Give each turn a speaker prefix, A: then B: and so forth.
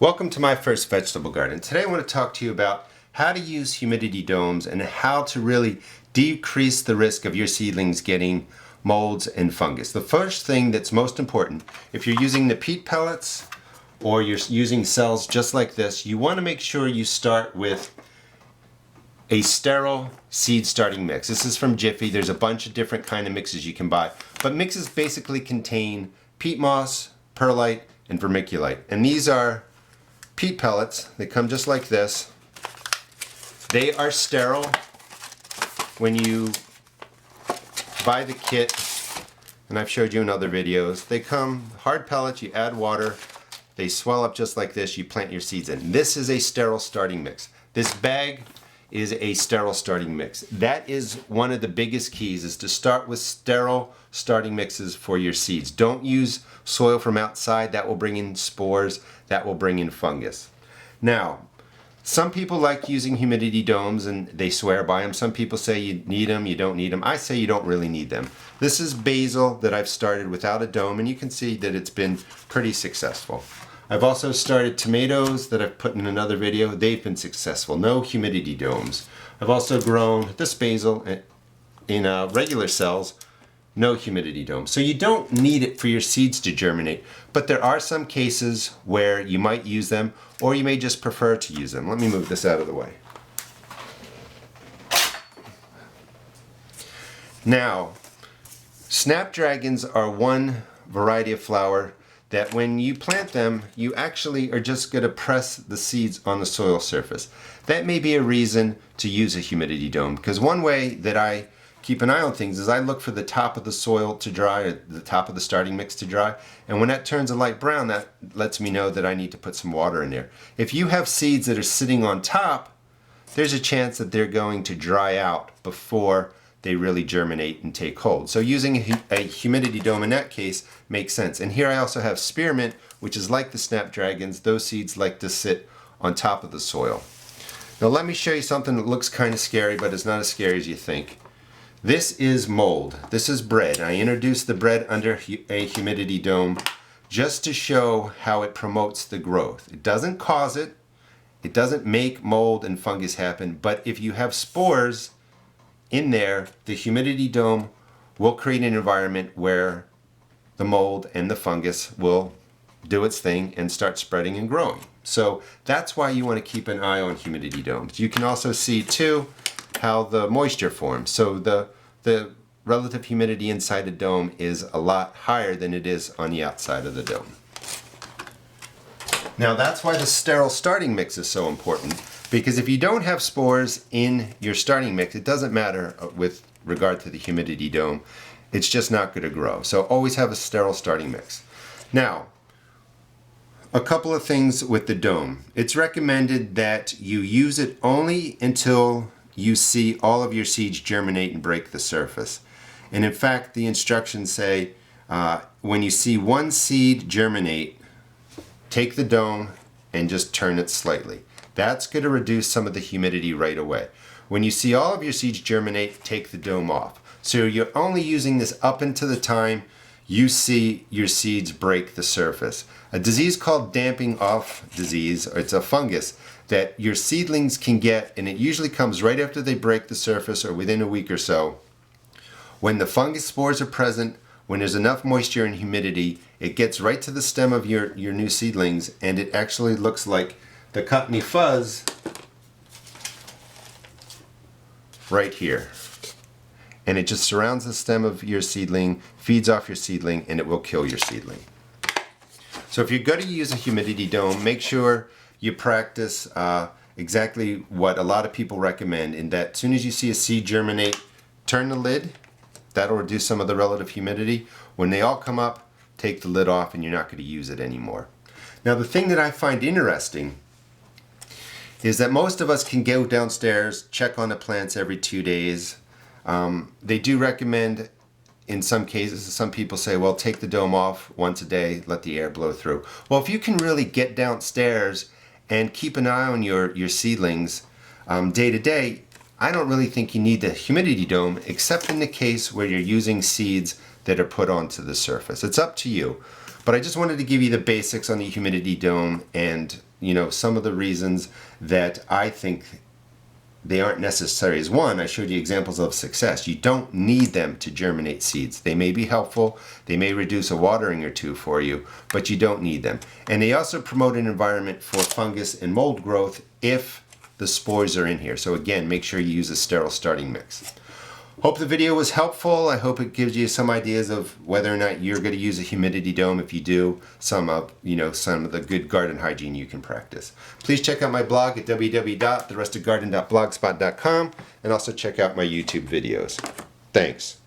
A: Welcome to my first vegetable garden. Today I want to talk to you about how to use humidity domes and how to really decrease the risk of your seedlings getting molds and fungus. The first thing that's most important, if you're using the peat pellets or you're using cells just like this, you want to make sure you start with a sterile seed starting mix. This is from Jiffy. There's a bunch of different kind of mixes you can buy, but mixes basically contain peat moss, perlite, and vermiculite. And these are peat pellets. They come just like this. They are sterile. When you buy the kit, and I've showed you in other videos, they come hard pellets, you add water, they swell up just like this, you plant your seeds in. This is a sterile starting mix. This bag is a sterile starting mix. That is one of the biggest keys, is to start with sterile starting mixes for your seeds. Don't use soil from outside. That will bring in spores, that will bring in fungus. Now, some people like using humidity domes and they swear by them. Some people say you need them, you don't need them. I say you don't really need them. This is basil that I've started without a dome, and you can see that it's been pretty successful. I've also started tomatoes that I've put in another video. They've been successful. No humidity domes. I've also grown this basil in regular cells. No humidity dome. So you don't need it for your seeds to germinate, but there are some cases where you might use them, or you may just prefer to use them. Let me move this out of the way. Now, snapdragons are one variety of flower that when you plant them, you actually are just going to press the seeds on the soil surface. That may be a reason to use a humidity dome, because one way that I keep an eye on things is I look for the top of the soil to dry, or the top of the starting mix to dry, and when that turns a light brown, that lets me know that I need to put some water in there. If you have seeds that are sitting on top, there's a chance that they're going to dry out before they really germinate and take hold. So using a humidity dome in that case makes sense. And here I also have spearmint, which is like the snapdragons. Those seeds like to sit on top of the soil. Now let me show you something that looks kind of scary, but it's not as scary as you think. This is mold. This is bread. I introduced the bread under a humidity dome just to show how it promotes the growth. It doesn't cause it. It doesn't make mold and fungus happen, but if you have spores in there, the humidity dome will create an environment where the mold and the fungus will do its thing and start spreading and growing. So that's why you want to keep an eye on humidity domes. You can also see too how the moisture forms. So the relative humidity inside a dome is a lot higher than it is on the outside of the dome. Now that's why the sterile starting mix is so important, because if you don't have spores in your starting mix, it doesn't matter with regard to the humidity dome. It's just not going to grow. So always have a sterile starting mix. Now, a couple of things with the dome. It's recommended that you use it only until you see all of your seeds germinate and break the surface. And in fact, the instructions say when you see one seed germinate, take the dome and just turn it slightly. That's going to reduce some of the humidity right away. When you see all of your seeds germinate, take the dome off. So you're only using this up until the time you see your seeds break the surface. A disease called damping off disease, or it's a fungus that your seedlings can get, and it usually comes right after they break the surface or within a week or so. When the fungus spores are present, when there's enough moisture and humidity, it gets right to the stem of your new seedlings, and it actually looks like the company fuzz right here. And it just surrounds the stem of your seedling, feeds off your seedling, and it will kill your seedling. So if you're going to use a humidity dome, make sure you practice exactly what a lot of people recommend, in that as soon as you see a seed germinate, turn the lid. That'll reduce some of the relative humidity. When they all come up, take the lid off and you're not going to use it anymore. Now the thing that I find interesting is that most of us can go downstairs, check on the plants every 2 days. They do recommend, in some cases, some people say, well, take the dome off once a day, let the air blow through. Well, if you can really get downstairs and keep an eye on your seedlings day to day, I don't really think you need the humidity dome, except in the case where you're using seeds that are put onto the surface. It's up to you. But I just wanted to give you the basics on the humidity dome and, you know, some of the reasons that I think they aren't necessary. Is one, I showed you examples of success. You don't need them to germinate seeds. They may be helpful, they may reduce a watering or two for you, but you don't need them. And they also promote an environment for fungus and mold growth if the spores are in here. So again, make sure you use a sterile starting mix. Hope the video was helpful. I hope it gives you some ideas of whether or not you're going to use a humidity dome. If you do, some of the good garden hygiene you can practice. Please check out my blog at www.therestedgarden.blogspot.com and also check out my YouTube videos. Thanks.